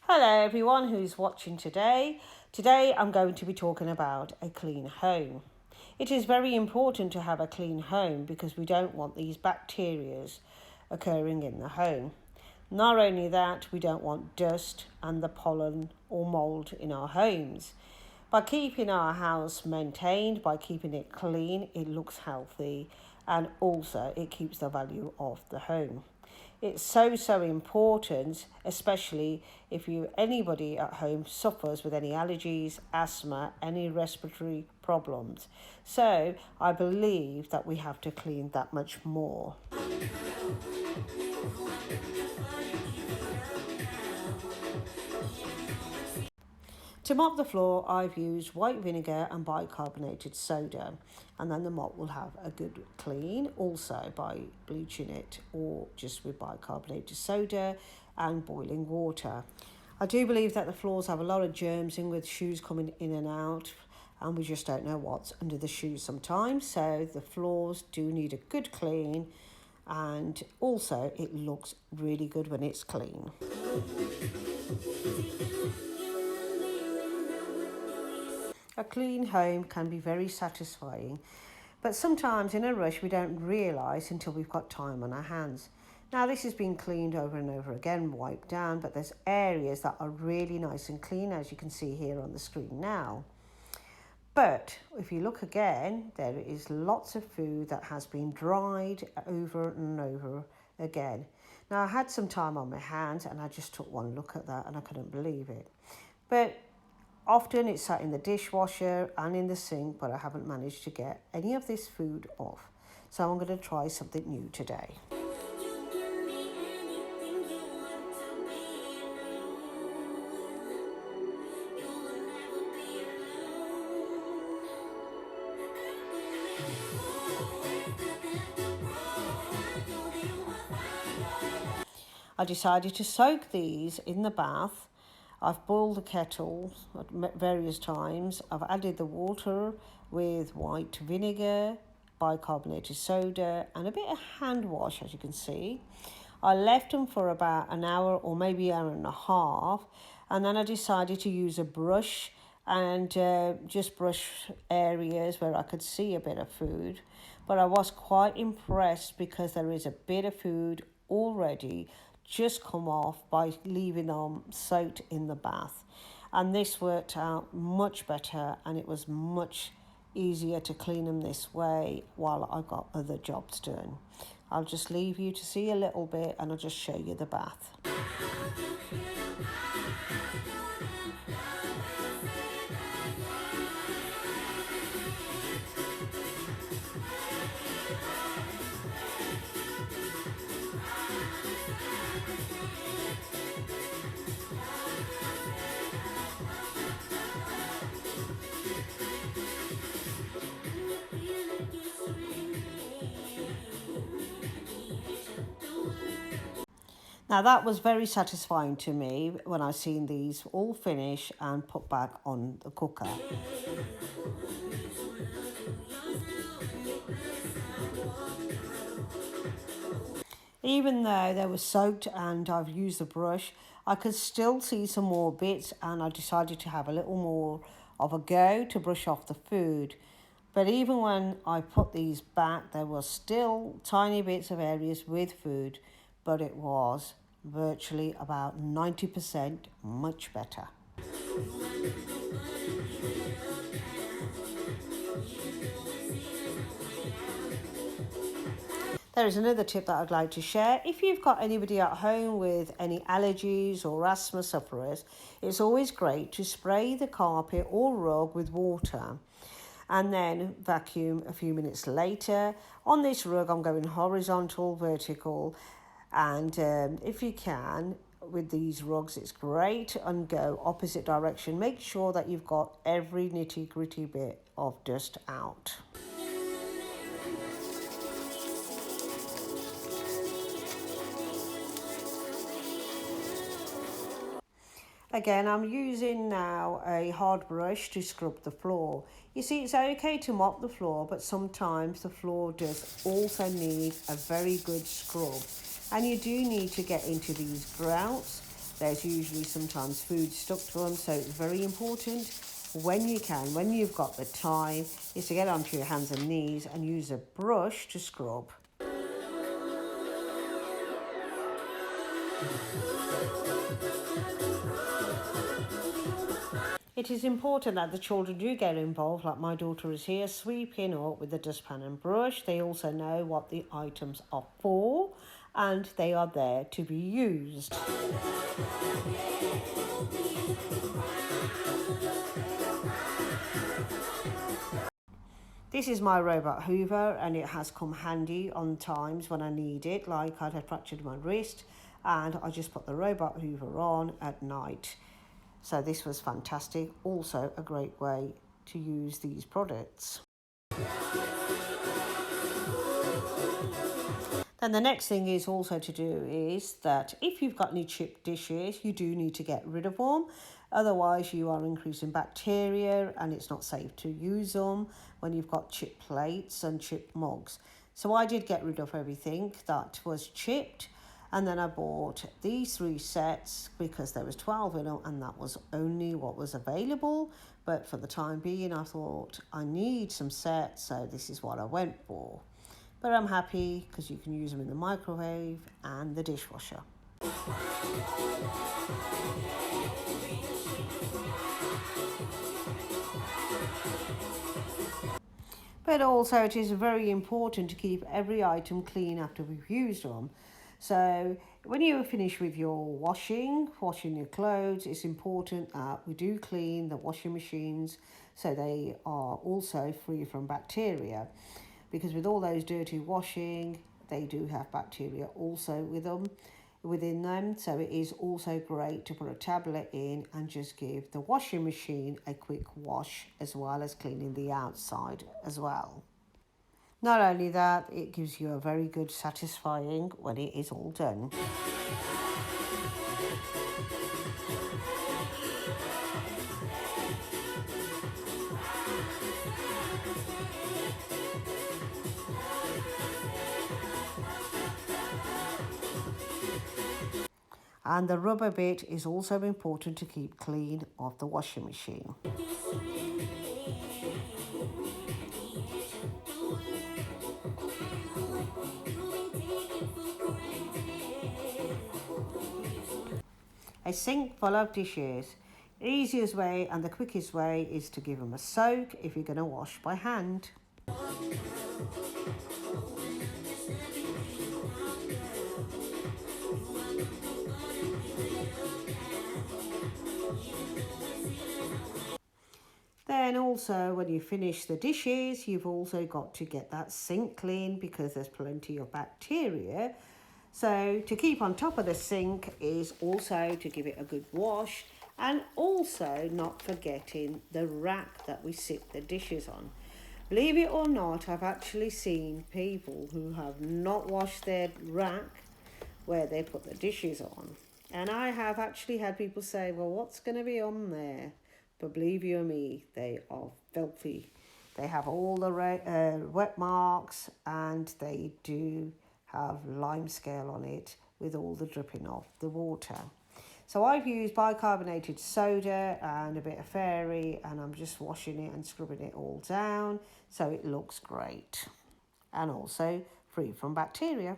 Hello everyone who's watching today. Today I'm going to be talking about a clean home. It is very important to have a clean home because we don't want these bacteria occurring in the home. Not only that, we don't want dust and the pollen or mold in our homes. By keeping our house maintained, by keeping it clean, it looks healthy and also it keeps the value of the home. It's so important, especially if anybody at home suffers with any allergies, asthma, any respiratory problems. So I believe that we have to clean that much more. To mop the floor, I've used white vinegar and bicarbonated soda, and then the mop will have a good clean also by bleaching it or just with bicarbonated soda and boiling water. I do believe that the floors have a lot of germs in with shoes coming in and out, and we just don't know what's under the shoes sometimes, so the floors do need a good clean, and also it looks really good when it's clean. A clean home can be very satisfying, but sometimes in a rush we don't realise until we've got time on our hands. Now this has been cleaned over and over again, wiped down, but there's areas that are really nice and clean, as you can see here on the screen now. But if you look again, there is lots of food that has been dried over and over again. Now I had some time on my hands and I just took one look at that and I couldn't believe it. But often it's sat in the dishwasher and in the sink, but I haven't managed to get any of this food off. So I'm going to try something new today. I decided to soak these in the bath. I've boiled the kettle at various times. I've added the water with white vinegar, bicarbonated soda and a bit of hand wash, as you can see. I left them for about an hour or maybe an hour and a half, and then I decided to use a brush and just brush areas where I could see a bit of food. But I was quite impressed because there is a bit of food already just come off by leaving them soaked in the bath, and this worked out much better and it was much easier to clean them this way while I got other jobs done. I'll just leave you to see a little bit and I'll just show you the bath. Now that was very satisfying to me when I seen these all finish and put back on the cooker. Even though they were soaked and I've used the brush, I could still see some more bits, and I decided to have a little more of a go to brush off the food. But even when I put these back, there was still tiny bits of areas with food, but it was virtually about 90% much better. There is another tip that I'd like to share. If you've got anybody at home with any allergies or asthma sufferers, it's always great to spray the carpet or rug with water and then vacuum a few minutes later. On this rug, I'm going horizontal, vertical, and if you can, with these rugs, it's great, and go opposite direction. Make sure that you've got every nitty-gritty bit of dust out. Again, I'm using now a hard brush to scrub the floor. You see, it's okay to mop the floor, but sometimes the floor does also need a very good scrub. And you do need to get into these grouts. There's usually sometimes food stuck to them, so it's very important when you can, when you've got the time, is to get onto your hands and knees and use a brush to scrub. It is important that the children do get involved, like my daughter is here sweeping up with the dustpan and brush. They also know what the items are for and they are there to be used. This is my robot hoover and it has come handy on times when I need it, like I'd had fractured my wrist and I just put the robot hoover on at night. So this was fantastic. Also a great way to use these products. Then the next thing is also to do is that if you've got any chipped dishes, you do need to get rid of them. Otherwise you are increasing bacteria and it's not safe to use them when you've got chipped plates and chipped mugs. So I did get rid of everything that was chipped. And then I bought these 3 sets because there was 12 in them and that was only what was available. But for the time being, I thought I need some sets, so this is what I went for. But I'm happy because you can use them in the microwave and the dishwasher. But also it is very important to keep every item clean after we've used them. So when you finish with your washing your clothes, it's important that we do clean the washing machines so they are also free from bacteria. Because with all those dirty washing, they do have bacteria also within them. So it is also great to put a tablet in and just give the washing machine a quick wash as well as cleaning the outside as well. Not only that, it gives you a very good satisfying when it is all done. And the rubber bit is also important to keep clean of the washing machine. A sink full of dishes. The easiest way and the quickest way is to give them a soak if you're going to wash by hand. Then also when you finish the dishes, you've also got to get that sink clean because there's plenty of bacteria. So to keep on top of the sink is also to give it a good wash and also not forgetting the rack that we sit the dishes on. Believe it or not, I've actually seen people who have not washed their rack where they put the dishes on. And I have actually had people say, well, what's going to be on there? But believe you me, they are filthy. They have all the wet marks and they do have lime scale on it with all the dripping of the water. So I've used bicarbonated soda and a bit of fairy and I'm just washing it and scrubbing it all down so it looks great and also free from bacteria.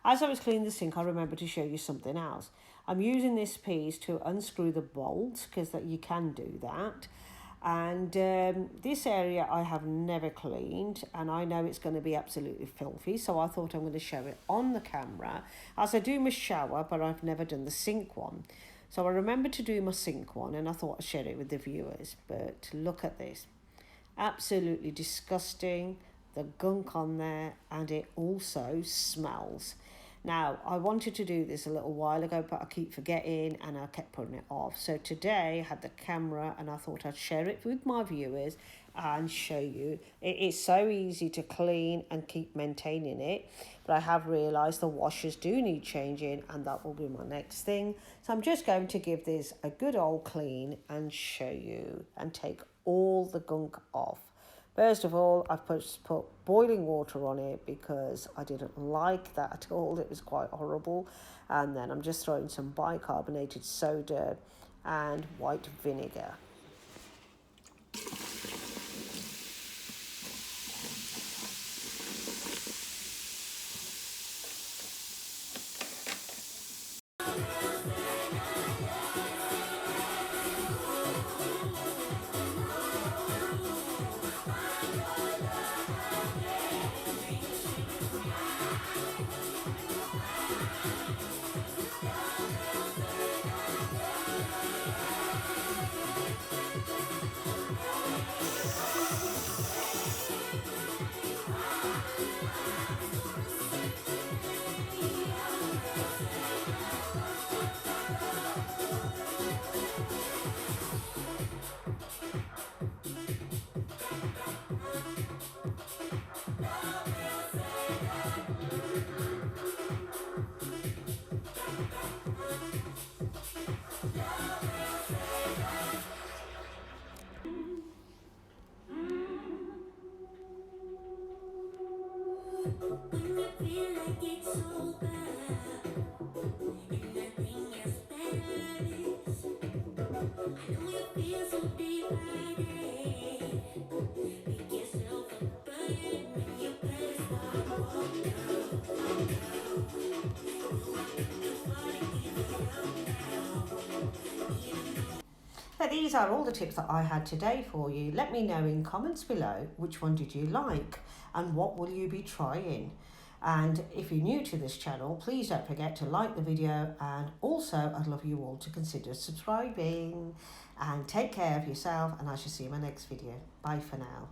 As I was cleaning the sink, I remembered to show you something else. I'm using this piece to unscrew the bolts because you can do that. And this area I have never cleaned and I know it's going to be absolutely filthy. So I thought I'm going to show it on the camera as I do my shower, but I've never done the sink one. So I remembered to do my sink one and I thought I'd share it with the viewers. But look at this. Absolutely disgusting. The gunk on there, and it also smells. Now, I wanted to do this a little while ago, but I keep forgetting and I kept putting it off. So today I had the camera and I thought I'd share it with my viewers and show you. It is so easy to clean and keep maintaining it, but I have realised the washers do need changing, and that will be my next thing. So I'm just going to give this a good old clean and show you and take all the gunk off. First of all, I've put boiling water on it because I didn't like that at all. It was quite horrible. And then I'm just throwing some bicarbonated soda and white vinegar. So these are all the tips that I had today for you. Let me know in comments below which one did you like and what will you be trying. And if you're new to this channel, please don't forget to like the video, and also I'd love you all to consider subscribing. And take care of yourself, and I shall see you in my next video. Bye for now.